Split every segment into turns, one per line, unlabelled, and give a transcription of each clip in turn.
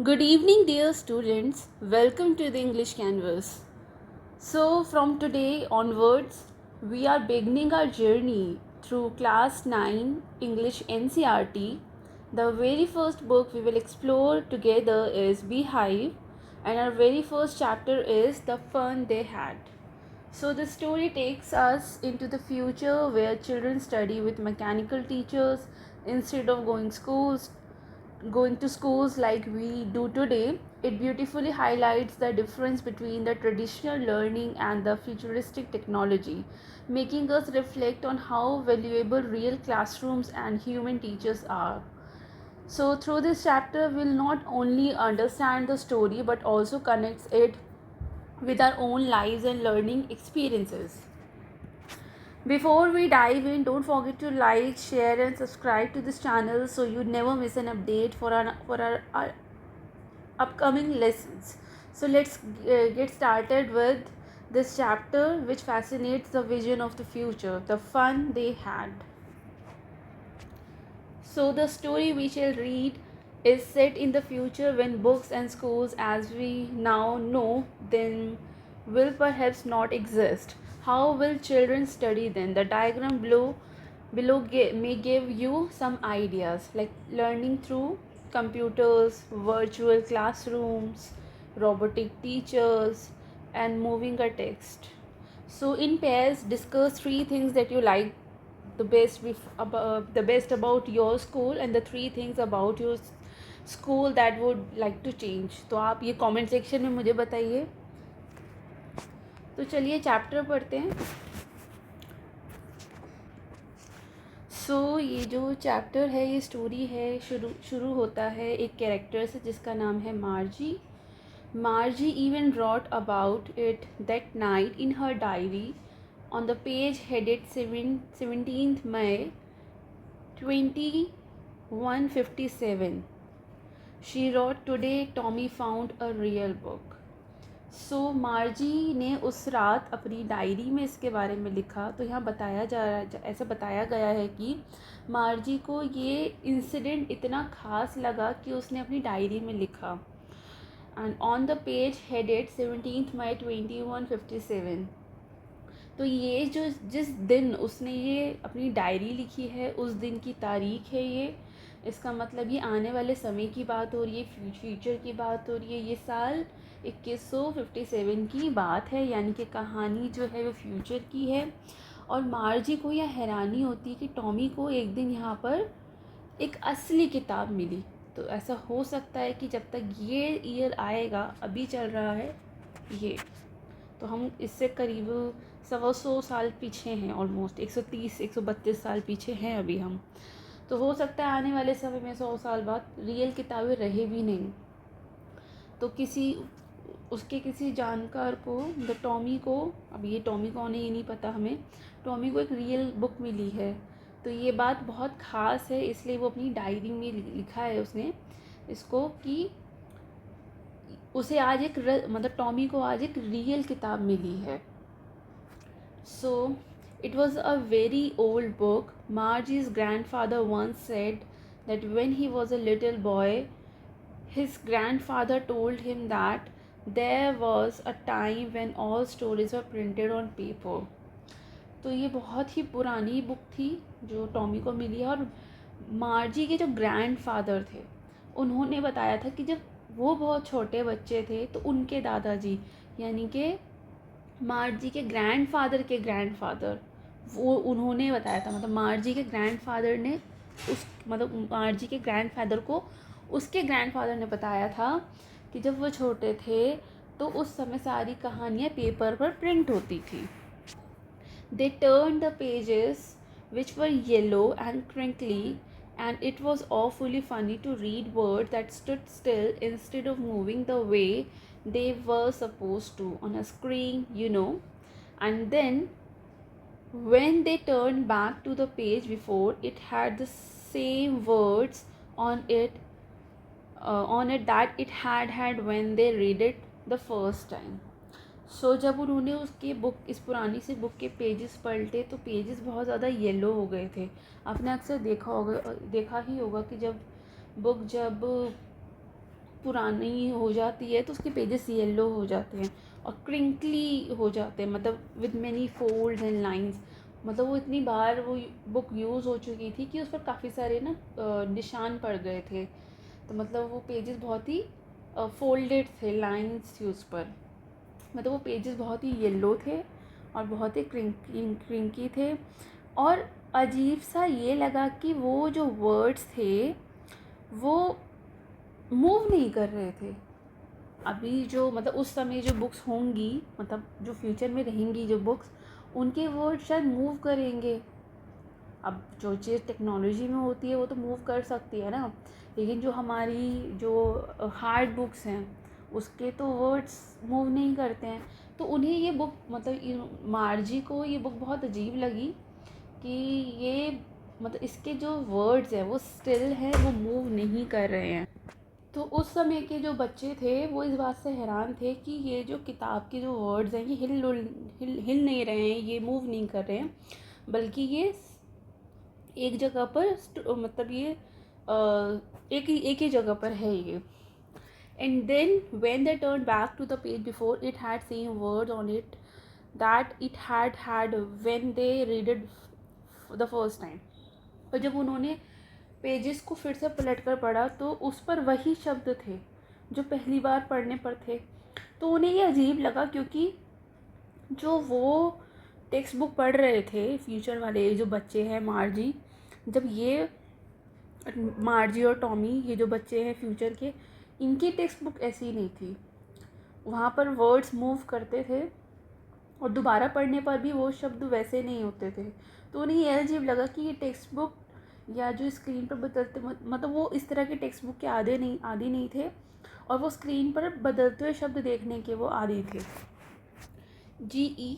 Good evening, dear students. Welcome to the English Canvas. So, from today onwards, we are beginning our journey through Class 9 English NCRT. The very first book we will explore together is Beehive, and our very first chapter is The Fun They Had. So, the story takes us into the future where children study with mechanical teachers instead of going to schools like we do today. It beautifully highlights the difference between the traditional learning and the futuristic technology, making us reflect on how valuable real classrooms and human teachers are. So, through this chapter, we'll not only understand the story but also connects it with our own lives and learning experiences. Before we dive in, don't forget to like, share, and subscribe to this channel so you never miss an update for our upcoming lessons. So let's get started with this chapter, which fascinates the vision of the future, the fun they had. So the story we shall read is set in the future when books and schools as we now know them will perhaps not exist. How will children study then? The diagram below may give you some ideas like learning through computers, virtual classrooms, robotic teachers, and moving a text. So in pairs, discuss three things that you like the best about your school and the three things about your school that would like to change. तो आप ये comment section में मुझे बताइए. तो चलिए chapter पढ़ते हैं. ये जो चैप्टर है ये स्टोरी है शुरू होता है एक कैरेक्टर से जिसका नाम है मार्जी. Margie even wrote about it that night in her diary on the page headed 17th May 2157. She wrote, "Today Tommy found a real book." सो मार्जी ने उस रात अपनी डायरी में इसके बारे में लिखा. तो यहाँ ऐसा बताया गया है कि मार्जी को ये इंसिडेंट इतना ख़ास लगा कि उसने अपनी डायरी में लिखा. And on the page headed 17th May 2157. तो ये जो जिस दिन उसने ये अपनी डायरी लिखी है उस दिन की तारीख है ये. इसका मतलब ये आने वाले समय की बात हो रही है, फ्यूचर की बात हो रही है. ये साल 2157 की बात है, यानी कि कहानी जो है वो फ्यूचर की है. और मार्जी को यह हैरानी होती है कि टॉमी को एक दिन यहाँ पर एक असली किताब मिली. तो ऐसा हो सकता है कि जब तक ये ईयर आएगा, अभी चल रहा है ये, तो हम इससे करीब 100 साल पीछे हैं. ऑलमोस्ट 132 साल पीछे हैं अभी हम. तो हो सकता है आने वाले समय में 100 साल बाद रियल किताबें रहे भी नहीं. तो किसी जानकार को, टॉमी को, अब ये टॉमी कौन है ये नहीं पता हमें, टॉमी को एक रियल बुक मिली है. तो ये बात बहुत ख़ास है, इसलिए वो अपनी डायरी में लिखा है उसने इसको कि उसे आज टॉमी को आज एक रियल किताब मिली है. So it was a very old book. Margie's grandfather once said that when he was a little boy, his grandfather told him that there was a time when all stories were printed on paper. तो ये बहुत ही पुरानी book थी जो Tommy को मिली है. और मार्जी के जो ग्रैंडफादर थे उन्होंने बताया था कि जब वो बहुत छोटे बच्चे थे तो उनके दादाजी, यानी कि मार्जी के ग्रैंडफादर, वो उन्होंने बताया था. मार्जी के ग्रैंडफादर ने मार्जी के ग्रैंडफादर को उसके ग्रैंडफादर ने बताया था कि जब वो छोटे थे तो उस समय सारी कहानियाँ पेपर पर प्रिंट होती थी. They turned the pages, which were yellow and crinkly, and it was awfully funny to read words that stood still instead of moving the way they were supposed to on a screen. And then when they turned back to the page before, it had the same words on it that it had when they read it the first time. जब उन्होंने इस पुरानी सी book के pages पलटे तो pages बहुत ज़्यादा yellow हो गए थे. आपने अक्सर देखा ही होगा कि जब बुक पुरानी हो जाती है तो उसके पेजेस येलो हो जाते हैं और क्रिंकली हो जाते हैं, मतलब with many folds and lines. मतलब वो इतनी बार वो बुक यूज़ हो चुकी थी कि उस पर काफ़ी सारे ना निशान पड़ गए थे। तो मतलब वो पेजेस बहुत ही फोल्डेड थे, लाइंस थी उस पर। मतलब वो पेजेस बहुत ही येलो थे और बहुत ही क्रिंकी थे। और अजीब सा ये लगा कि वो जो वर्ड्स थे वो मूव नहीं कर रहे थे। अभी जो मतलब उस समय जो बुक्स होंगी, मतलब जो फ्यूचर में रहेंगी जो बुक्स, उनके वर्ड शायद मूव करेंगे। अब जो चीज़ टेक्नोलॉजी में होती है वो तो मूव कर सकती है ना, लेकिन जो हमारी जो हार्ड बुक्स हैं उसके तो वर्ड्स मूव नहीं करते हैं। तो उन्हें ये बुक मतलब मार्जी को ये बुक बहुत अजीब लगी कि ये मतलब इसके जो वर्ड्स हैं वो स्टिल हैं, वो मूव नहीं कर रहे हैं। तो उस समय के जो बच्चे थे वो इस बात से हैरान थे कि ये जो किताब के जो वर्ड्स हैं ये हिल नहीं रहे हैं, ये मूव नहीं कर रहे हैं, बल्कि ये एक जगह पर मतलब ये एक ही जगह पर है ये। And then when they turn back to the page before it had same words on it that it had when they read it the first time. और जब उन्होंने पेजेस को फिर से पलट कर पढ़ा तो उस पर वही शब्द थे जो पहली बार पढ़ने पर थे। तो उन्हें ये अजीब लगा, क्योंकि जो वो टेक्स्ट बुक पढ़ रहे थे फ्यूचर वाले जो बच्चे हैं मार्जी, जब ये मार्जी और टॉमी ये जो बच्चे हैं फ्यूचर के, इनकी टेक्स्ट बुक ऐसी नहीं थी। वहाँ पर वर्ड्स मूव करते थे और दोबारा पढ़ने पर भी वो शब्द वैसे नहीं होते थे। तो उन्हें ये अजीब लगा कि ये टेक्स्ट बुक या जो स्क्रीन पर बदलते मतलब वो इस तरह के टेक्स्ट बुक के आदी नहीं थे, और वो स्क्रीन पर बदलते हुए शब्द देखने के वो आदी थे। GE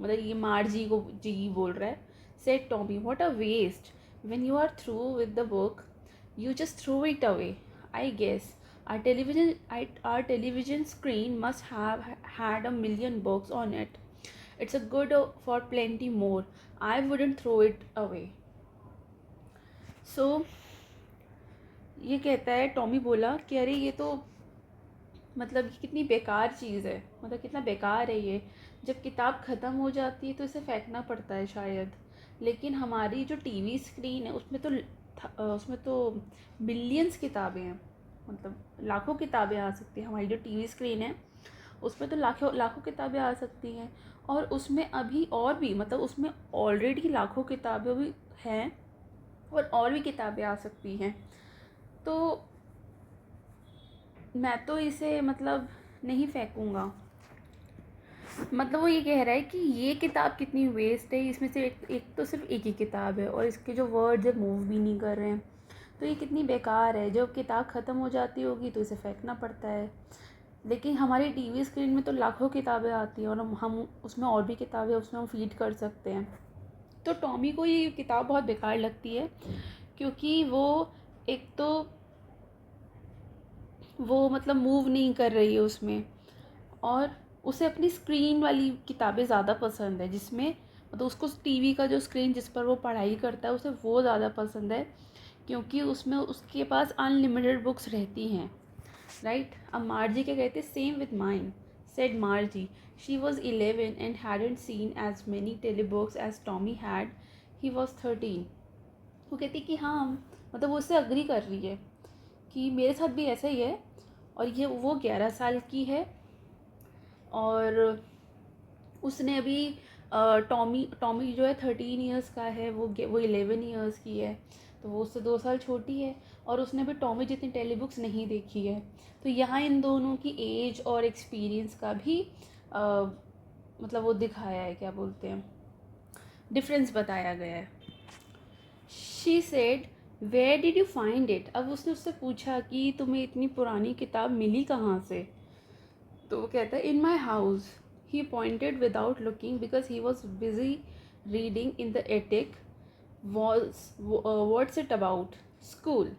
मतलब ये मार्जी को GE बोल रहा है, said Tommy what a waste, when you are through with the book you just throw it away. I guess our television screen must have had 1 million books on it. It's a good for plenty more. I wouldn't throw it away. So ये कहता है, Tommy बोला कि अरे ये तो मतलब ये कितनी बेकार चीज़ है, मतलब कितना बेकार है ये। जब किताब ख़त्म हो जाती है तो इसे फेंकना पड़ता है शायद, लेकिन हमारी जो टीवी स्क्रीन है उसमें तो बिलियंस किताबें हैं, मतलब लाखों किताबें आ सकती हैं। हमारी जो टीवी स्क्रीन है उसमें तो लाखों लाखों किताबें आ सकती हैं, और उसमें अभी और भी मतलब उसमें ऑलरेडी लाखों किताबें भी हैं और भी किताबें आ सकती हैं। तो मैं तो इसे मतलब नहीं फेंकूँगा। मतलब वो ये कह रहा है कि ये किताब कितनी वेस्ट है, इसमें से एक तो सिर्फ एक ही किताब है और इसके जो वर्ड्स है मूव भी नहीं कर रहे हैं, तो ये कितनी बेकार है। जब किताब ख़त्म हो जाती होगी तो इसे फेंकना पड़ता है, लेकिन हमारी टीवी स्क्रीन में तो लाखों किताबें आती हैं और हम उसमें और भी किताबें उसमें हम फीड कर सकते हैं। तो टॉमी को ये किताब बहुत बेकार लगती है, क्योंकि वो एक तो वो मतलब मूव नहीं कर रही है उसमें, और उसे अपनी स्क्रीन वाली किताबें ज़्यादा पसंद है, जिसमें मतलब उसको टीवी का जो स्क्रीन जिस पर वो पढ़ाई करता है उसे वो ज़्यादा पसंद है, क्योंकि उसमें उसके पास अनलिमिटेड बुक्स रहती हैं, राइट। अब मार्जी क्या कहते, same with mine, said Margie. She was 11 and hadn't seen as many telebooks as Tommy had, he was 13। वो कहती कि हाँ, मतलब वो उससे अग्री कर रही है कि मेरे साथ भी ऐसा ही है, और ये वो 11 साल की है और उसने अभी टॉमी जो है 13 ईयर्स का है, वो 11 ईयर्स की है, तो वो उससे 2 साल छोटी है, और उसने अभी टॉमी जितनी टेली बुक्स नहीं देखी है। तो यहाँ इन दोनों की एज और एक्सपीरियंस का भी मतलब वो दिखाया है, क्या बोलते हैं, डिफरेंस बताया गया है। She said where did you find it. अब उसने उससे पूछा कि तुम्हें इतनी पुरानी किताब मिली कहाँ से। तो वो कहता है in my house. He pointed without looking because he was busy reading in the attic. What's it about school.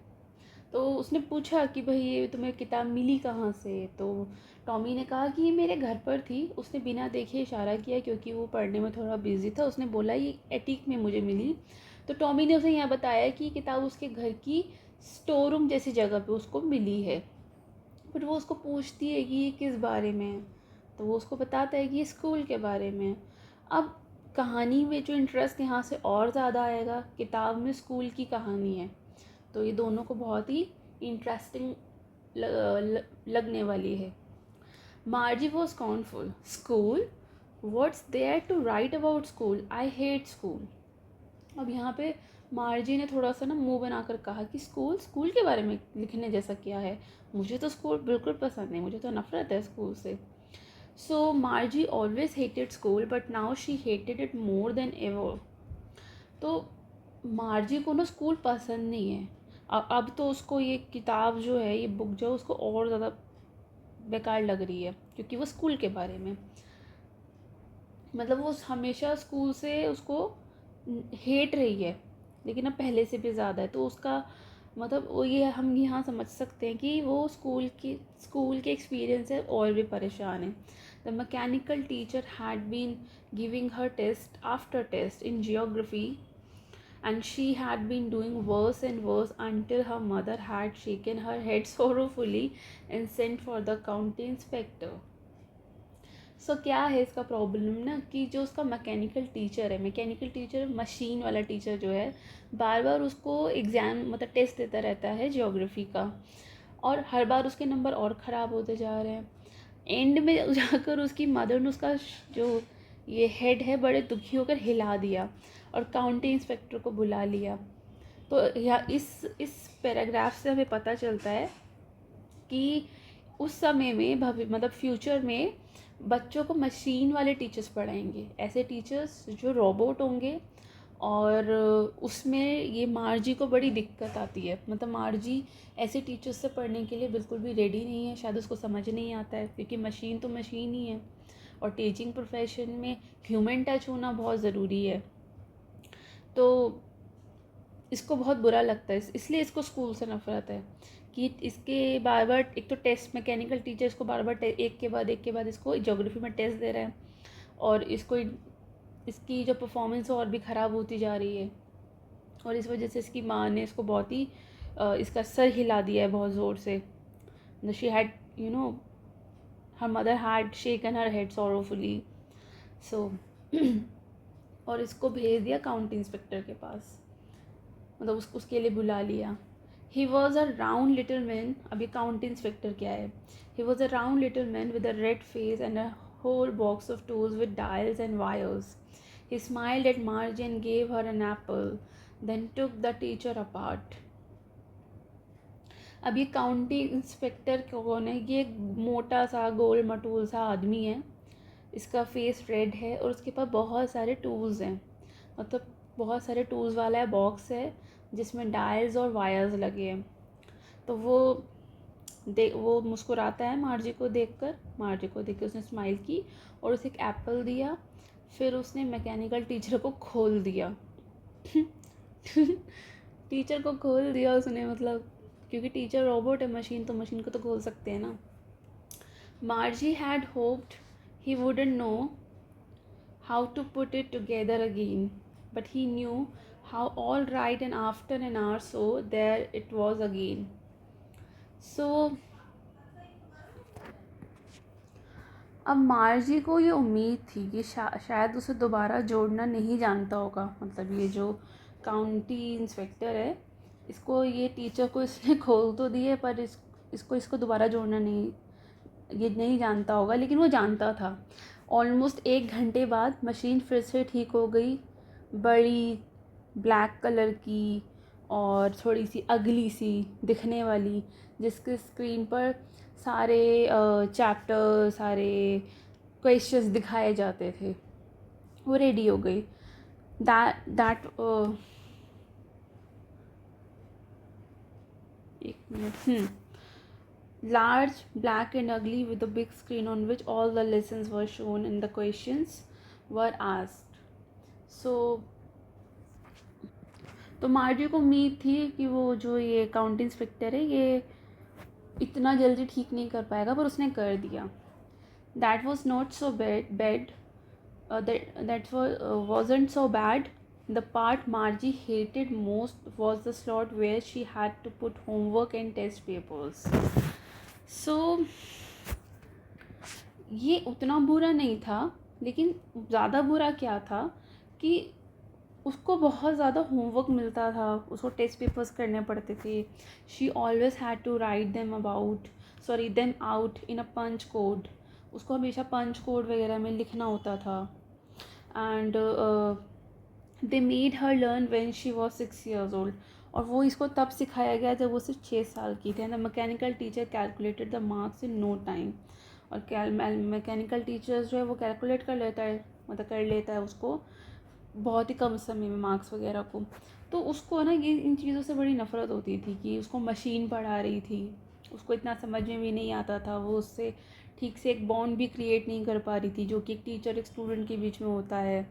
तो उसने पूछा कि भाई ये तुम्हें किताब मिली कहाँ से। तो टॉमी ने कहा कि ये मेरे घर पर थी। उसने बिना देखे इशारा किया, क्योंकि वो पढ़ने में थोड़ा बिजी था। उसने बोला ये एटिक में मुझे मिली। तो टॉमी ने उसे यहाँ बताया कि किताब उसके घर की स्टोर रूम जैसी जगह पे उसको मिली है। फिर वो उसको पूछती है कि ये किस बारे में है, तो वो उसको बताता है कि ये स्कूल के बारे में है। अब कहानी में जो इंटरेस्ट यहाँ से और ज़्यादा आएगा, किताब में स्कूल की कहानी है, तो ये दोनों को बहुत ही इंटरेस्टिंग लगने वाली है। Margie was scornful, school, what's there to write about school, I hate school. अब यहाँ पे मार्जी ने थोड़ा सा ना मुंह बनाकर कहा कि स्कूल, स्कूल के बारे में लिखने जैसा क्या है, मुझे तो स्कूल बिल्कुल पसंद नहीं, मुझे तो नफरत है स्कूल से। So Margie always hated school but now she hated it more than ever. तो मार्जी को ना स्कूल पसंद नहीं है, अब तो उसको ये किताब जो है, ये बुक जो है, उसको और ज़्यादा बेकार लग रही है, क्योंकि वो स्कूल के बारे में, मतलब वो हमेशा स्कूल से उसको हेट रही है, लेकिन अब पहले से भी ज़्यादा है। तो उसका मतलब वो ये हम यहाँ समझ सकते हैं कि वो स्कूल के एक्सपीरियंस से और भी परेशान है। The mechanical teacher had been giving her test after test in geography and she had been doing worse and worse until her mother had shaken her head sorrowfully and sent for the county inspector. सो क्या है इसका problem ना, कि जो उसका mechanical teacher है, mechanical teacher machine वाला teacher जो है, बार बार उसको एग्ज़ाम मतलब टेस्ट देता रहता है जियोग्राफी का, और हर बार उसके नंबर और ख़राब होते जा रहे हैं। एंड में जाकर उसकी मदर ने उसका जो ये हेड है बड़े दुखी होकर हिला दिया और काउंटी इंस्पेक्टर को बुला लिया। तो यह इस पैराग्राफ से हमें पता चलता है कि उस समय में मतलब फ्यूचर में बच्चों को मशीन वाले टीचर्स पढ़ाएंगे, ऐसे टीचर्स जो रोबोट होंगे। और उसमें ये मार्जी को बड़ी दिक्कत आती है, मतलब मार्जी ऐसे टीचर्स से पढ़ने के लिए बिल्कुल भी रेडी नहीं है, शायद उसको समझ नहीं आता है, क्योंकि मशीन तो मशीन ही है, और टीचिंग प्रोफेशन में ह्यूमन टच होना बहुत ज़रूरी है। तो इसको बहुत बुरा लगता है, इसलिए इसको स्कूल से नफरत है कि इसके बार बार, एक तो टेस्ट, मैकेनिकल टीचर इसको बार बार एक के बाद इसको ज्योग्राफी में टेस्ट दे रहे हैं, और इसकी जो परफॉर्मेंस और भी ख़राब होती जा रही है, और इस वजह से इसकी माँ ने इसको बहुत ही इसका सर हिला दिया है बहुत ज़ोर से। She had her mother had shaken her head sorrowfully. So और इसको भेज दिया काउंटी इंस्पेक्टर के पास, मतलब उसके लिए बुला लिया। He was a round little man, अभी काउंटी इंस्पेक्टर क्या है, he was a round little man with a red face and a whole box of tools with dials and wires. He smiled at Marge and gave her an apple, then took the teacher apart. अब ये county inspector कौन है, ये मोटा सा गोल मटूल सा आदमी है, इसका फेस रेड है और उसके पास बहुत सारे टूल्स हैं, मतलब बहुत सारे टूल्स वाला है बॉक्स है जिसमें डायल्स और वायर्स लगे हैं। तो वो मुस्कुराता है मार्जी को देखकर उसने स्माइल की और उसे एक एप्पल दिया, फिर उसने मैकेनिकल टीचर को खोल दिया। टीचर को खोल दिया उसने, मतलब क्योंकि टीचर रोबोट है, मशीन तो मशीन को तो खोल सकते हैं ना। मार्जी had hoped he wouldn't know how to put it together again, but he knew how, all right, and after an hour so there it was again. So अब मार्जी को ये उम्मीद थी कि शायद उसे दोबारा जोड़ना नहीं जानता होगा, मतलब ये जो काउंटी इंस्पेक्टर है, इसको ये टीचर को इसने खोल तो दिए पर इसको दोबारा जोड़ना ये नहीं जानता होगा, लेकिन वो जानता था। ऑलमोस्ट 1 घंटे बाद मशीन फिर से ठीक हो गई, बड़ी ब्लैक कलर की और थोड़ी सी अगली सी दिखने वाली, जिसके स्क्रीन पर सारे चैप्टर, सारे क्वेश्चंस दिखाए जाते थे, वो रेडी हो गई। दैट एक minute, large, black and ugly, with a big screen on which all the lessons were shown and the questions were asked. तो मार्जी को उम्मीद थी कि वो जो ये काउंटी इंस्पेक्टर है ये इतना जल्दी ठीक नहीं कर पाएगा, पर उसने कर दिया। That was not so bad. That wasn't so bad. The part Margie hated most was the slot where she had to put homework and test papers. सो ये उतना बुरा नहीं था, लेकिन ज़्यादा बुरा क्या था कि उसको बहुत ज़्यादा होमवर्क मिलता था, उसको टेस्ट पेपर्स करने पड़ते थे. She always had to write them out in a punch code. उसको हमेशा पंच कोड वगैरह में लिखना होता था. And they made her learn when she was 6 years old. और वो इसको तब सिखाया गया जब वो सिर्फ 6 साल की थी. The mechanical teacher calculated the marks in no time. और मैकेनिकल टीचर्स जो है वो कैलकुलेट कर लेता है, मतलब कर लेता है उसको बहुत ही कम समय में मार्क्स वगैरह को. तो उसको ना ये इन चीज़ों से बड़ी नफ़रत होती थी कि उसको मशीन पढ़ा रही थी, उसको इतना समझ में भी नहीं आता था, वो उससे ठीक से एक बॉन्ड भी क्रिएट नहीं कर पा रही थी जो कि एक टीचर एक स्टूडेंट के बीच में होता है.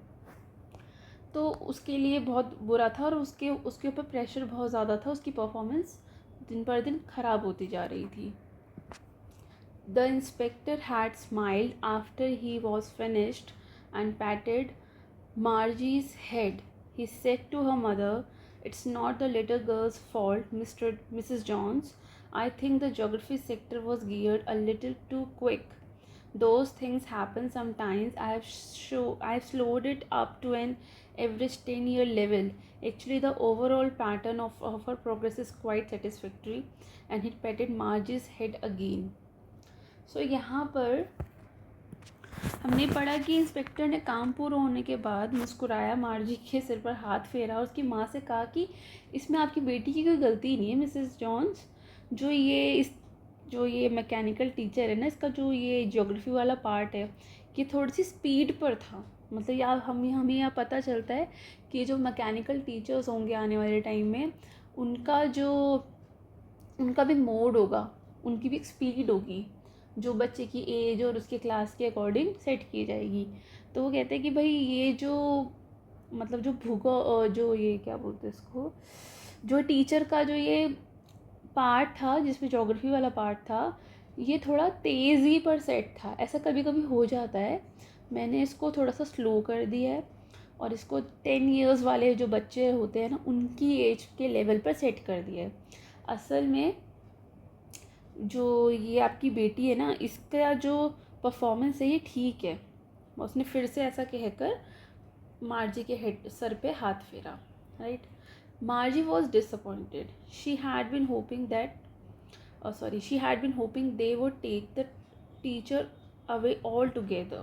तो उसके लिए बहुत बुरा था और उसके उसके ऊपर प्रेशर बहुत ज़्यादा था. उसकी परफॉर्मेंस दिन पर दिन ख़राब होती जा रही थी. The inspector had smiled after he was finished and पैटेड Margie's head. He said to her mother, "It's not the little girl's fault, Mrs. Jones. I think the geography sector was geared a little too quick. Those things happen sometimes. I have slowed it up to an average 10-year level. Actually, the overall pattern of her progress is quite satisfactory." And he patted Margie's head again. So यहाँ पर हमने पढ़ा कि inspector ने काम पूरा होने के बाद मुस्कुराया, मार्जी के सिर पर हाथ फेरा और उसकी माँ से कहा कि इसमें आपकी बेटी की कोई गलती नहीं है मिसेस जॉन्स. जो ये मैकेनिकल टीचर है ना, इसका जो ये ज्योग्राफी वाला पार्ट है ये थोड़ी सी स्पीड पर था. मतलब यार हमें यहाँ पता चलता है कि जो मैकेनिकल टीचर्स होंगे आने वाले टाइम में उनका भी मोड होगा, उनकी भी एक स्पीड होगी जो बच्चे की एज और उसके क्लास के अकॉर्डिंग सेट की जाएगी. तो वो कहते हैं कि भाई ये जो मतलब जो ये क्या बोलते हैं इसको, जो टीचर का जो ये पार्ट था जिसमें ज्योग्राफी वाला पार्ट था ये थोड़ा तेज़ी पर सेट था. ऐसा कभी कभी हो जाता है. मैंने इसको थोड़ा सा स्लो कर दिया है और इसको 10 years वाले जो बच्चे होते हैं ना उनकी एज के लेवल पर सेट कर दिया है. असल में जो ये आपकी बेटी है ना इसका जो परफॉर्मेंस है ये ठीक है. उसने फिर से ऐसा कहकर मार्जी के हेड सर पे हाथ फेरा. Right. Margie was disappointed. She had been hoping they would take the teacher away altogether.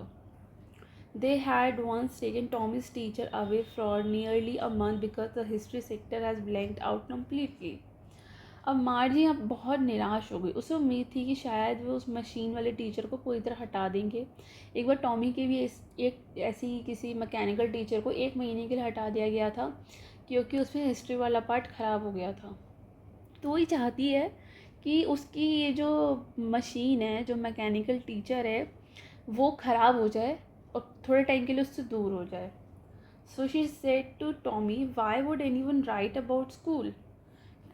They had once taken Tommy's teacher away for nearly a month because the history sector has blanked out completely. अब मार्जी अब बहुत निराश हो गई. उसे उम्मीद थी कि शायद वो उस मशीन वाले टीचर को पूरी तरह हटा देंगे. एक बार टॉमी के भी एक ऐसी किसी मैकेनिकल टीचर को 1 महीने के लिए हटा दिया गया था क्योंकि उसमें हिस्ट्री वाला पार्ट ख़राब हो गया था. तो वही चाहती है कि उसकी ये जो मशीन है, जो मैकेनिकल टीचर है, वो ख़राब हो जाए और थोड़े टाइम के लिए उससे दूर हो जाए. So she said to Tommy, "why would anyone write about school?"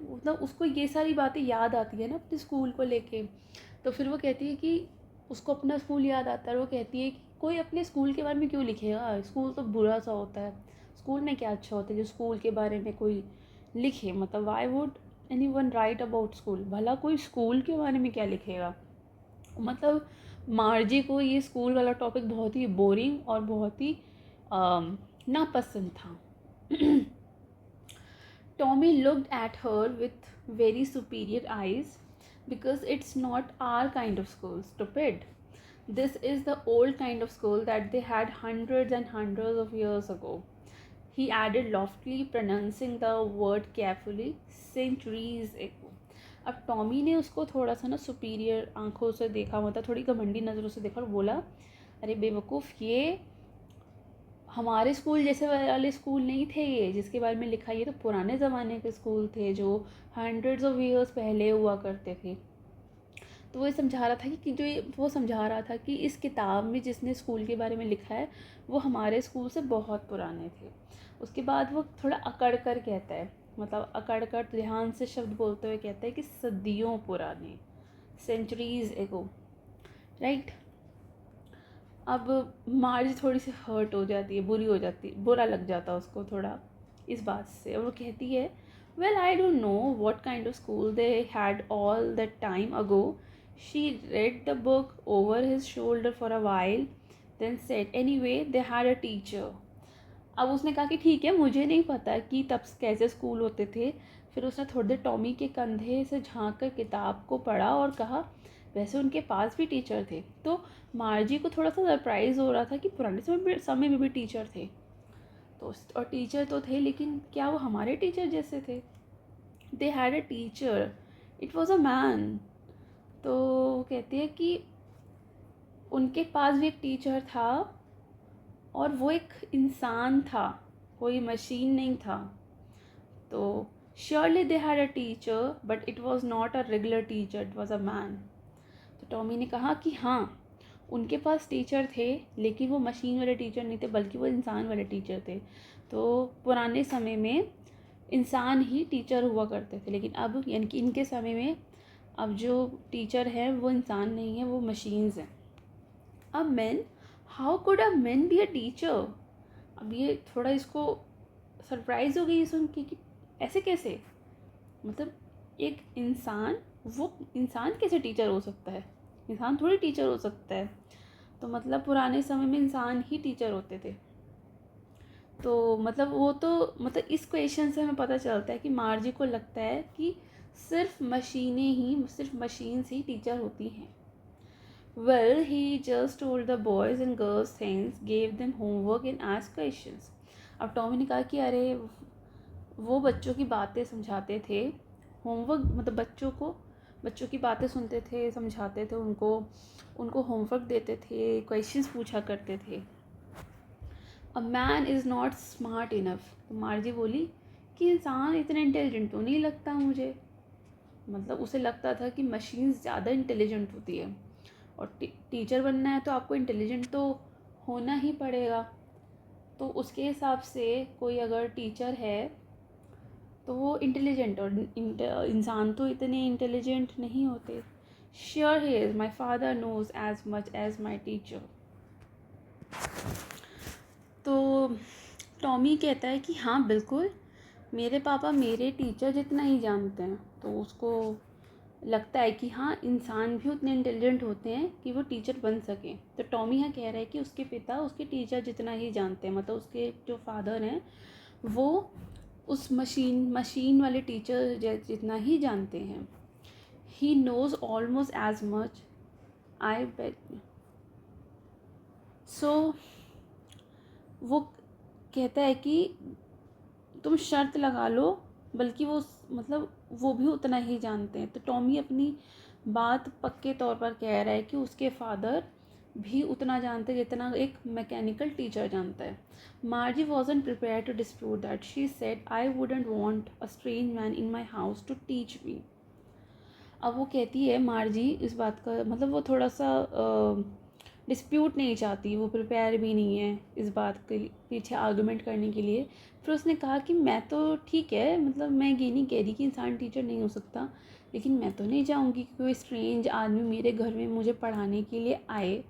मतलब उसको ये सारी बातें याद आती है ना अपने स्कूल को लेके. तो फिर वो कहती है कि उसको अपना स्कूल याद आता है और वो कहती है कि कोई अपने स्कूल के बारे में क्यों लिखेगा, स्कूल तो बुरा सा होता है, स्कूल में क्या अच्छा होता है जो स्कूल के बारे में कोई लिखे. मतलब why would any one right about school, भला कोई स्कूल के बारे में क्या लिखेगा. मतलब मार्जी को ये स्कूल वाला टॉपिक बहुत ही बोरिंग और बहुत ही नापसंद था. Tommy looked at her with very superior eyes. "Because it's not our kind of school, stupid. This is the old kind of school that they had hundreds and hundreds of years ago," he added loftily, pronouncing the word carefully. "Centuries ago." अब Tommy ने उसको थोड़ा सा ना superior आंखों से देखा, मतलब थोड़ी घमंडी नज़रों से देखा और बोला, "अरे बेवकूफ़, ये हमारे स्कूल जैसे वाले स्कूल नहीं थे ये जिसके बारे में लिखा. ये तो पुराने ज़माने के स्कूल थे जो हंड्रेड्स ऑफ ईयर्स पहले हुआ करते थे." तो वो समझा रहा था वो समझा रहा था कि इस किताब में जिसने स्कूल के बारे में लिखा है वो हमारे स्कूल से बहुत पुराने थे. उसके बाद वो थोड़ा अकड़ कर कहता है, मतलब अकड़ कर ध्यान से शब्द बोलते हुए कहता है कि सदियों पुराने, सेंचुरीज़ एगो. राइट. अब मार्ज थोड़ी सी हर्ट हो जाती है, बुरा लग जाता है उसको थोड़ा इस बात से. और वो कहती है, "well, I don't know what kind of school they had all that time ago. She read the book over his shoulder for a while, then said, "Anyway, they had a teacher." अब उसने कहा कि ठीक है, मुझे नहीं पता कि तब कैसे स्कूल होते थे। फिर उसने थोड़ी देर टॉमी के कंधे से झांक कर किताब को पढ़ा और कहा, वैसे उनके पास भी टीचर थे। तो मार्जी को थोड़ा सा सरप्राइज़ हो रहा था कि पुराने समय में भी टीचर थे। तो और टीचर तो थे, लेकिन क्या वो हमारे टीचर जैसे थे? They had a teacher, it was a man. तो कहते हैं कि उनके पास भी एक टीचर था और वो एक इंसान था, कोई मशीन नहीं था। तो surely they had a teacher but it was not a regular teacher, it was a man. तो टॉमी ने कहा कि हाँ, उनके पास टीचर थे, लेकिन वो मशीन वाले टीचर नहीं थे, बल्कि वो इंसान वाले टीचर थे। तो पुराने समय में इंसान ही टीचर हुआ करते थे, लेकिन अब यानी कि इनके समय में अब जो टीचर हैं वो इंसान नहीं है, वो मशीन्स हैं। अब man, how could a man be a teacher? अब ये थोड़ा इसको सरप्राइज़ हो गई सुन के कि ऐसे कैसे, मतलब एक इंसान, वो इंसान कैसे टीचर हो सकता है? इंसान थोड़ी टीचर हो सकता है। तो मतलब पुराने समय में इंसान ही टीचर होते थे। तो मतलब वो तो मतलब इस क्वेश्चन से हमें पता चलता है कि मार्जी को लगता है कि सिर्फ मशीन्स ही टीचर होती हैं। Well, he just told the boys and girls things, gave them homework and asked questions. अब टॉमी ने कहा कि अरे वो बच्चों की बातें समझाते थे, होमवर्क मतलब बच्चों की बातें सुनते थे, समझाते थे उनको होमवर्क देते थे, क्वेश्चंस पूछा करते थे। A man is not smart enough. तो मार्जी बोली कि इंसान इतना इंटेलिजेंट तो नहीं लगता मुझे। मतलब उसे लगता था कि मशीन्स ज़्यादा इंटेलिजेंट होती है, और टीचर बनना है तो आपको इंटेलिजेंट तो होना ही पड़ेगा। तो उसके हिसाब से कोई अगर टीचर है तो वो इंटेलिजेंट, और इंसान तो इतने इंटेलिजेंट नहीं होते। Sure he is, my father knows as much as my teacher. तो टॉमी कहता है कि हाँ बिल्कुल, मेरे पापा मेरे टीचर जितना ही जानते हैं। तो उसको लगता है कि हाँ, इंसान भी उतने इंटेलिजेंट होते हैं कि वो टीचर बन सकें। तो टॉमी यहाँ कह रहा है कि उसके पिता उसके टीचर जितना ही जानते हैं, मतलब उसके जो फादर हैं वो उस मशीन वाले टीचर जितना ही जानते हैं। He knows almost as much, I bet. So वो कहता है कि तुम शर्त लगा लो, बल्कि मतलब वो भी उतना ही जानते हैं। तो टॉमी अपनी बात पक्के तौर पर कह रहा है कि उसके फादर भी उतना जानते हैं जितना एक मैकेनिकल टीचर जानता है। Margie wasn't prepared to dispute that. She said, I wouldn't want a strange man in my house to teach me. अब वो कहती है मार्जी इस बात का, मतलब वो थोड़ा सा डिस्प्यूट नहीं चाहती, वो प्रिपेयर भी नहीं है इस बात के पीछे आर्गूमेंट करने के लिए। फिर उसने कहा कि मैं तो ठीक है, मतलब मैं ये नहीं कह रही कि इंसान टीचर नहीं हो सकता, लेकिन मैं तो नहीं चाहूँगी कि कोई स्ट्रेंज आदमी मेरे घर में मुझे पढ़ाने के लिए आए।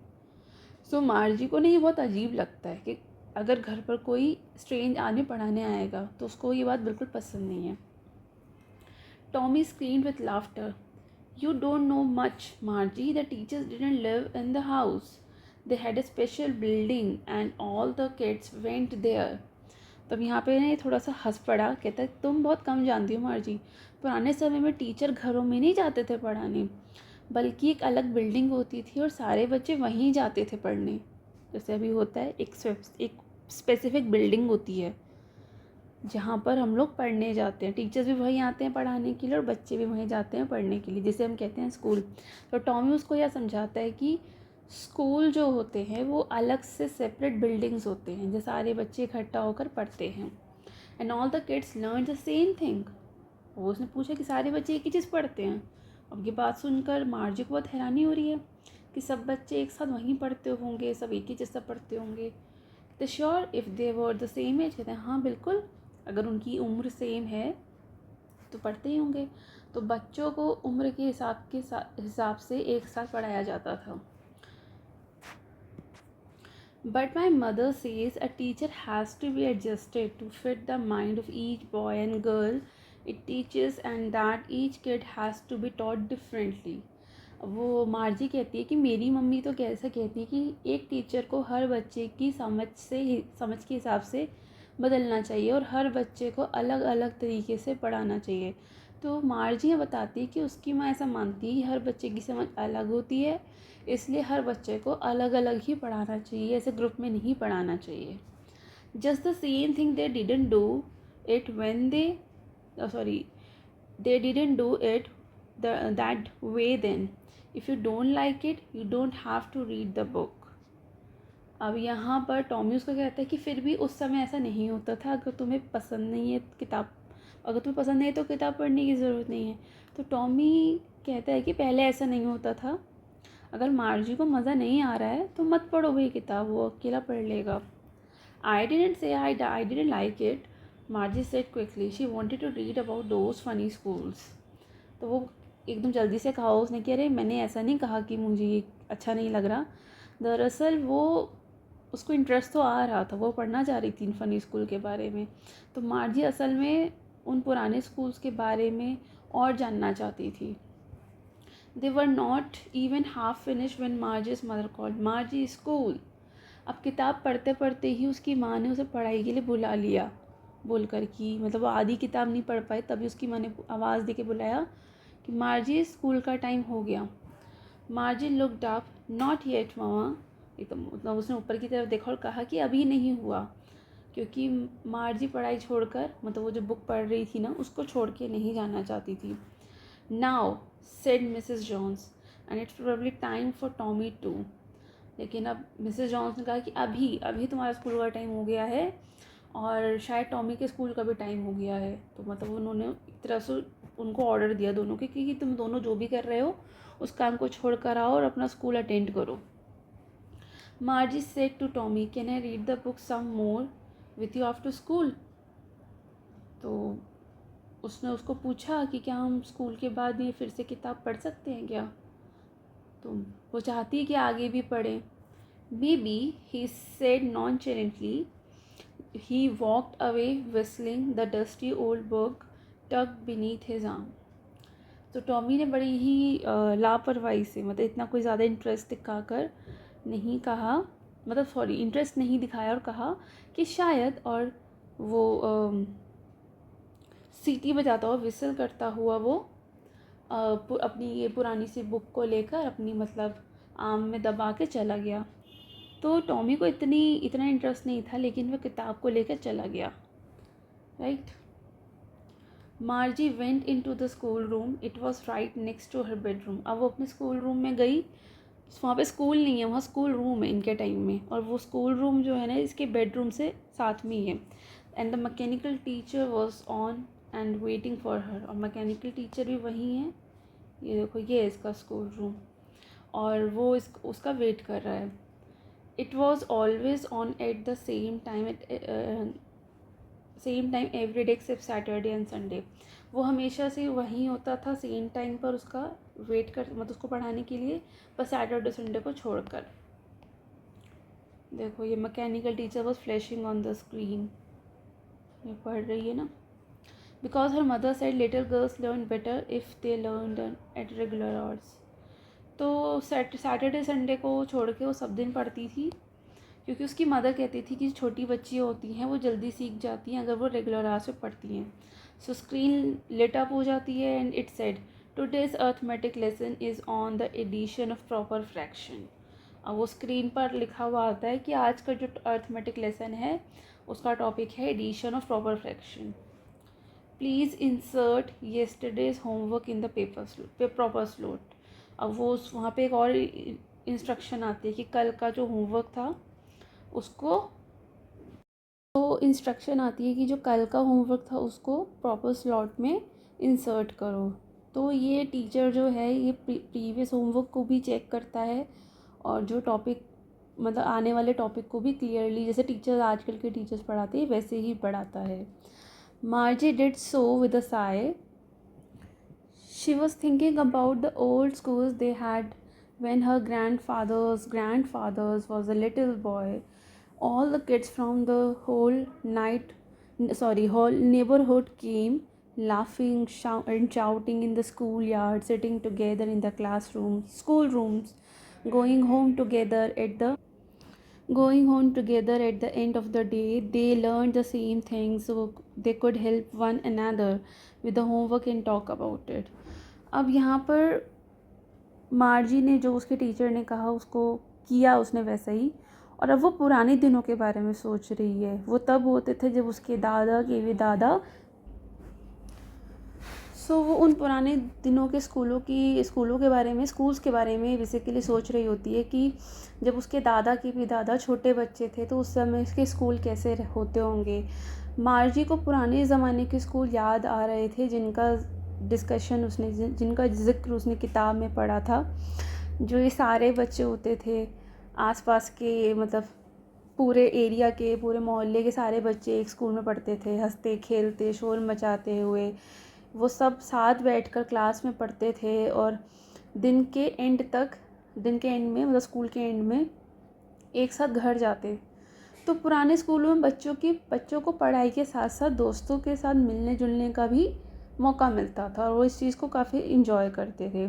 सो मार्जी को नहीं, बहुत अजीब लगता है कि अगर घर पर कोई स्ट्रेंज आदमी पढ़ाने आएगा, तो उसको ये बात बिल्कुल पसंद नहीं है। Tommy screamed with laughter. You don't know much, Margie. The teachers didn't live in the house. They had a special building and all the kids went there. तब यहाँ पे ना ये थोड़ा सा हंस पड़ा, कहता है तुम बहुत कम जानती हो मार्जी। पुराने समय में टीचर घरों में नहीं जाते थे पढ़ाने, बल्कि एक अलग बिल्डिंग होती थी और सारे बच्चे वहीं जाते थे पढ़ने। जैसे अभी होता है एक स्पेसिफिक बिल्डिंग होती है जहाँ पर हम लोग पढ़ने जाते हैं, टीचर्स भी वहीं आते हैं पढ़ाने के लिए और बच्चे भी वहीं जाते हैं पढ़ने के लिए, जिसे हम कहते हैं स्कूल। तो टॉमी उसको यह समझाता है कि स्कूल जो होते हैं वो अलग से सेपरेट बिल्डिंग्स होते हैं, जो सारे बच्चे इकट्ठा होकर पढ़ते हैं। And all the kids learn the same thing. वो उसने पूछा कि सारे बच्चे एक ही चीज़ पढ़ते हैं। अब ये बात सुनकर मार्जी को बहुत हैरानी हो रही है कि सब बच्चे एक साथ वहीं पढ़ते होंगे, सब एक ही चीज़ पढ़ते होंगे। तो sure if they were the same age, कहते हैं हाँ बिल्कुल, अगर उनकी उम्र सेम है तो पढ़ते ही होंगे। तो बच्चों को उम्र के हिसाब से एक साथ पढ़ाया जाता था। But my mother says a teacher has to be adjusted to fit the mind of each boy and girl it teaches, and that each kid has to be taught differently. वो मार्जी कहती है कि मेरी mummy तो कैसे कहती है कि एक टीचर को हर बच्चे की समझ के हिसाब से बदलना चाहिए और हर बच्चे को अलग अलग तरीके से पढ़ाना चाहिए। तो मार्जी ये बताती है कि उसकी माँ ऐसा मानती है कि हर बच्चे की समझ अलग होती है, इसलिए हर बच्चे को अलग अलग ही पढ़ाना चाहिए, ऐसे ग्रुप में नहीं पढ़ाना चाहिए। Just the same thing they didn't do it when they sorry they didn't do it that way then. If you don't like it, you don't have to read the book. अब यहाँ पर Tommy उसको कहता है कि फिर भी उस समय ऐसा नहीं होता था, अगर तुम्हें पसंद नहीं है किताब, अगर तुम्हें पसंद नहीं है तो किताब पढ़ने की ज़रूरत नहीं है। तो टॉमी कहता है कि पहले ऐसा नहीं होता था, अगर मार्जी को मज़ा नहीं आ रहा है तो मत पढ़ो भाई किताब, वो अकेला पढ़ लेगा। I didn't say I didn't like it, Margie said quickly. She wanted to read about those funny schools. तो वो एकदम जल्दी से कहा उसने कि अरे मैंने ऐसा नहीं कहा कि मुझे ये अच्छा नहीं लग रहा। दरअसल वो उसको इंटरेस्ट तो आ रहा था, वो पढ़ना चाह रही थी इन फ़नी स्कूल के बारे में। तो मार्जी असल में उन पुराने स्कूल्स के बारे में और जानना चाहती थी। They were not even half finished when Margie's mother called, Margie, school. अब किताब पढ़ते पढ़ते ही उसकी माँ ने उसे पढ़ाई के लिए बुला लिया, बोलकर कि मतलब वो आधी किताब नहीं पढ़ पाई, तभी उसकी माँ ने आवाज़ दे के बुलाया कि मार्जी स्कूल का टाइम हो गया। Margie looked up, not yet mama, एकदम मतलब उसने ऊपर की तरफ देखा और कहा कि अभी नहीं हुआ, क्योंकि मार्जी पढ़ाई छोड़कर मतलब वो जो बुक पढ़ रही थी ना उसको छोड़ के नहीं जाना चाहती थी। Now said Mrs Jones and it's probably time for Tommy too. लेकिन अब मिसेस जॉन्स ने कहा कि अभी अभी तुम्हारा स्कूल का टाइम हो गया है और शायद टॉमी के स्कूल का भी टाइम हो गया है। तो मतलब उन्होंने एक तरह से उनको ऑर्डर दिया दोनों के कि तुम दोनों जो भी कर रहे हो उस काम को छोड़ कर आओ और अपना स्कूल अटेंड करो। Margie said to Tommy, can I read the book some more with you after school. तो उसने उसको पूछा कि क्या हम स्कूल के बाद भी फिर से किताब पढ़ सकते हैं क्या। तो वो चाहती है कि आगे भी पढ़ें। Maybe, he said nonchalantly. He walked away whistling, the dusty old book tucked beneath his arm. तो टॉमी ने बड़ी ही लापरवाही से मतलब इतना कोई ज़्यादा इंटरेस्ट दिखाकर नहीं कहा, मतलब सॉरी इंटरेस्ट नहीं दिखाया और कहा कि शायद, और वो सीटी बजाता हुआ विसल करता हुआ वो अपनी ये पुरानी सी बुक को लेकर अपनी मतलब आम में दबा के चला गया। तो टॉमी को इतना इंटरेस्ट नहीं था, लेकिन वह किताब को लेकर चला गया। Right. Margie went into the school room, it was right next to her bedroom. अब वो अपने स्कूल रूम में गई, वहाँ पे स्कूल नहीं है, वहाँ स्कूल रूम है इनके टाइम में, और वो स्कूल रूम जो है ना इसके बेडरूम से साथ में ही है। And the mechanical teacher was on and waiting for her, और मैकेनिकल टीचर भी वहीं है। ये देखो ये है इसका स्कूल रूम, और वो उसका वेट कर रहा है। It was always on at the same time every day except Saturday and Sunday. वो हमेशा से वहीं होता था सेम टाइम पर उसका वेट कर मतलब उसको पढ़ाने के लिए, बस सैटरडे संडे को छोड़कर। देखो ये mechanical teacher was flashing on the screen, ये पढ़ रही है ना। Because her mother said little girls learn better if they learn at regular hours. तो सैटरडे संडे को छोड़ के वो सब दिन पढ़ती थी, क्योंकि उसकी मदर कहती थी कि छोटी बच्ची होती हैं वो जल्दी सीख जाती हैं अगर वो रेगुलर आवर्स पे पढ़ती हैं। सो स्क्रीन लिट अप हो जाती है and it said, today's arithmetic lesson is on the addition of proper fraction. अब वो स्क्रीन पर लिखा हुआ आता है कि आज का जो अर्थमेटिक लेसन है उसका टॉपिक है addition of proper fraction. Please insert yesterday's homework in the proper slot. अब वो वहाँ पे एक और इंस्ट्रक्शन आती है कि कल का जो होमवर्क था उसको, तो इंस्ट्रक्शन आती है कि जो कल का होमवर्क था उसको प्रॉपर स्लॉट में इंसर्ट करो। तो ये टीचर जो है ये प्रीवियस होमवर्क को भी चेक करता है और जो टॉपिक मतलब आने वाले टॉपिक को भी क्लियरली, जैसे टीचर्स आजकल के टीचर्स पढ़ाते हैं वैसे ही पढ़ाता है। मार्जी did so with a Sai. She was thinking about the old schools they had when her grandfathers was a little boy. All the kids from the whole neighborhood came laughing and shouting in the schoolyard, sitting together in the classrooms, schoolrooms, going home together at the going home together at the end of the day. They learned the same things, so they could help one another with the homework and talk about it. अब यहाँ पर मार्जी ने जो उसके teacher ने कहा उसको किया उसने वैसा ही, और अब वो पुराने दिनों के बारे में सोच रही है। वो तब होते थे जब उसके दादा के भी दादा, वो उन पुराने दिनों के स्कूलों के बारे में बेसिकली सोच रही होती है कि जब उसके दादा के भी दादा छोटे बच्चे थे तो उस समय उसके स्कूल कैसे होते होंगे। मार्जी को पुराने ज़माने के स्कूल याद आ रहे थे जिनका ज़िक्र उसने किताब में पढ़ा था। जो ये सारे बच्चे होते थे आसपास के, मतलब पूरे एरिया के, पूरे मोहल्ले के सारे बच्चे एक स्कूल में पढ़ते थे, हंसते खेलते शोर मचाते हुए। वो सब साथ बैठकर क्लास में पढ़ते थे और दिन के एंड में, मतलब स्कूल के एंड में एक साथ घर जाते। तो पुराने स्कूलों में बच्चों को पढ़ाई के साथ साथ दोस्तों के साथ मिलने जुलने का भी मौका मिलता था और वो इस चीज़ को काफ़ी इन्जॉय करते थे।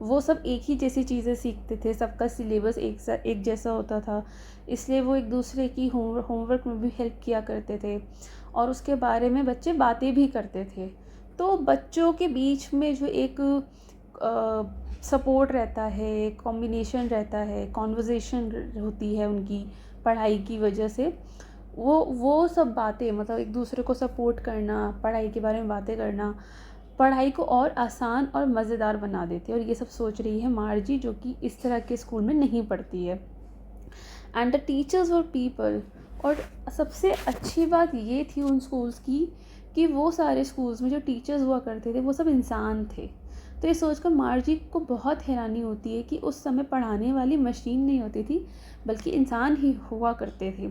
वो सब एक ही जैसी चीज़ें सीखते थे, सबका सिलेबस एक जैसा होता था, इसलिए वो एक दूसरे की होमवर्क में भी हेल्प किया करते थे और उसके बारे में बच्चे बातें भी करते थे। तो बच्चों के बीच में जो एक सपोर्ट रहता है, कॉम्बिनेशन रहता है, कॉन्वर्सेशन होती है उनकी पढ़ाई की वजह से, वो सब बातें, मतलब एक दूसरे को सपोर्ट करना, पढ़ाई के बारे में बातें करना, पढ़ाई को और आसान और मज़ेदार बना देते हैं। और ये सब सोच रही है मार्जी, जो कि इस तरह के स्कूल में नहीं पढ़ती है। And the teachers were people, और सबसे अच्छी बात ये थी उन स्कूल्स की कि वो सारे स्कूल्स में जो टीचर्स हुआ करते थे वो सब इंसान थे। तो ये सोचकर मार्जी को बहुत हैरानी होती है कि उस समय पढ़ाने वाली मशीन नहीं होती थी बल्कि इंसान ही हुआ करते थे।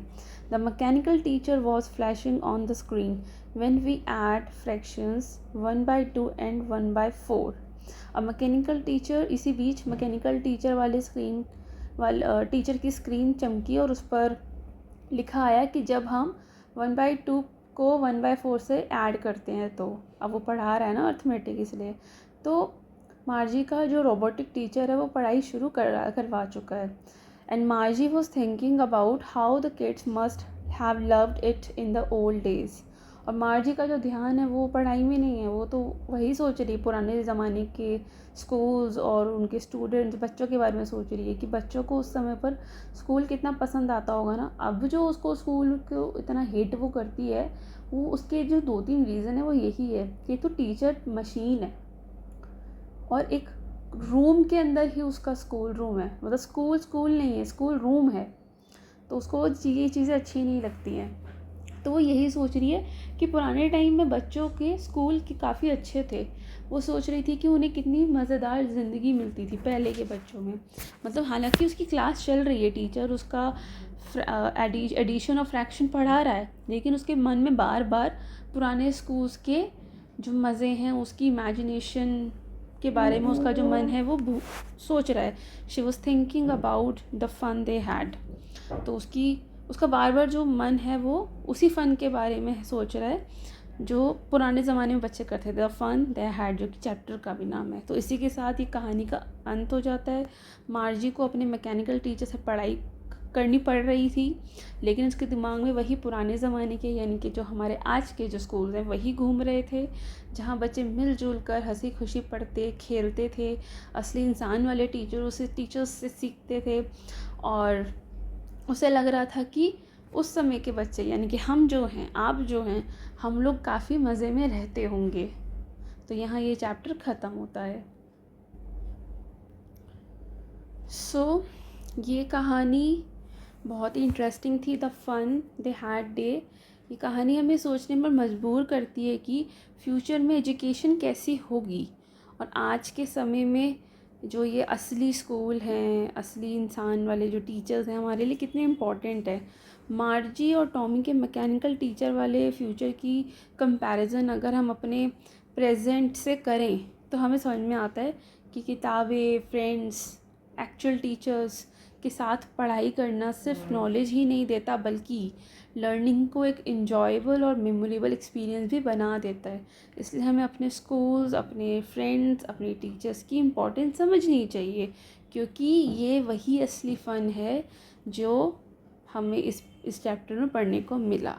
The mechanical teacher was flashing on the screen when we add fractions 1/2 and 1/4। अब मैकेनिकल टीचर टीचर की स्क्रीन चमकी और उस पर लिखा आया कि जब हम 1/2 को 1/4 से ऐड करते हैं, तो अब वो पढ़ा रहा है ना अर्थमेटिक, इसलिए तो मार्जी का जो रोबोटिक टीचर है वो पढ़ाई शुरू करवा चुका है। And मार्जी was thinking about how the kids must have loved it in the old days. और मार्जी का जो ध्यान है वो पढ़ाई में नहीं है, वो तो वही सोच रही है पुराने ज़माने के स्कूल्स और उनके स्टूडेंट्स, बच्चों के बारे में सोच रही है कि बच्चों को उस समय पर स्कूल कितना पसंद आता होगा ना। अब जो उसको स्कूल को इतना हेट वो करती है, वो उसके जो 2-3 रीज़न है वो यही है कि तो टीचर मशीन है और एक रूम के अंदर ही उसका स्कूल रूम है, मतलब स्कूल नहीं है, स्कूल रूम है, तो उसको ये चीज़ें अच्छी नहीं लगती हैं। तो वो यही सोच रही है कि पुराने टाइम में बच्चों के स्कूल के काफ़ी अच्छे थे। वो सोच रही थी कि उन्हें कितनी मज़ेदार ज़िंदगी मिलती थी पहले के बच्चों में। मतलब हालांकि उसकी क्लास चल रही है, टीचर उसका एडिशन और फ्रैक्शन पढ़ा रहा है, लेकिन उसके मन में बार बार पुराने स्कूल्स के जो मज़े हैं, उसकी इमेजिनेशन के बारे में उसका जो मन है वो सोच रहा है। She was thinking about the fun they had. तो उसका बार बार जो मन है वो उसी फ़न के बारे में सोच रहा है जो पुराने ज़माने में बच्चे करते थे, द फन दे हैड, जो कि चैप्टर का भी नाम है। तो इसी के साथ ये कहानी का अंत हो जाता है। मार्जी को अपने मैकेनिकल टीचर से पढ़ाई करनी पड़ रही थी, लेकिन उसके दिमाग में वही पुराने ज़माने के, यानी कि जो हमारे आज के जो स्कूल हैं वही घूम रहे थे, जहाँ बच्चे मिलजुल कर हंसी खुशी पढ़ते खेलते थे, असली इंसान वाले टीचर्स से सीखते थे। और उसे लग रहा था कि उस समय के बच्चे, यानी कि हम जो हैं, आप जो हैं, हम लोग काफ़ी मज़े में रहते होंगे। तो यहाँ ये चैप्टर ख़त्म होता है। ये कहानी बहुत ही इंटरेस्टिंग थी, the fun they had day. ये कहानी हमें सोचने पर मजबूर करती है कि फ्यूचर में एजुकेशन कैसी होगी और आज के समय में जो ये असली स्कूल हैं, असली इंसान वाले जो टीचर्स हैं, हमारे लिए कितने इम्पॉर्टेंट है। मार्जी और टॉमी के मैकेनिकल टीचर वाले फ्यूचर की कंपैरिजन अगर हम अपने प्रेजेंट से करें तो हमें समझ में आता है कि किताबें, फ्रेंड्स, एक्चुअल टीचर्स के साथ पढ़ाई करना सिर्फ नॉलेज ही नहीं देता, बल्कि लर्निंग को एक इन्जॉयबल और मेमोरेबल एक्सपीरियंस भी बना देता है। इसलिए हमें अपने स्कूल्स, अपने फ्रेंड्स, अपने टीचर्स की इम्पोर्टेंस समझनी चाहिए, क्योंकि ये वही असली फ़न है जो हमें इस चैप्टर में पढ़ने को मिला।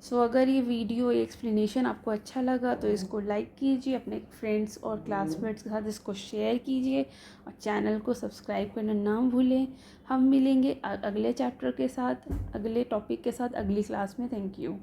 सो अगर ये वीडियो, ये एक्सप्लेनेशन आपको अच्छा लगा तो इसको लाइक कीजिए, अपने फ्रेंड्स और क्लासमेट्स के साथ इसको शेयर कीजिए और चैनल को सब्सक्राइब करना ना भूलें। हम मिलेंगे अगले चैप्टर के साथ, अगले टॉपिक के साथ अगली क्लास में। Thank you.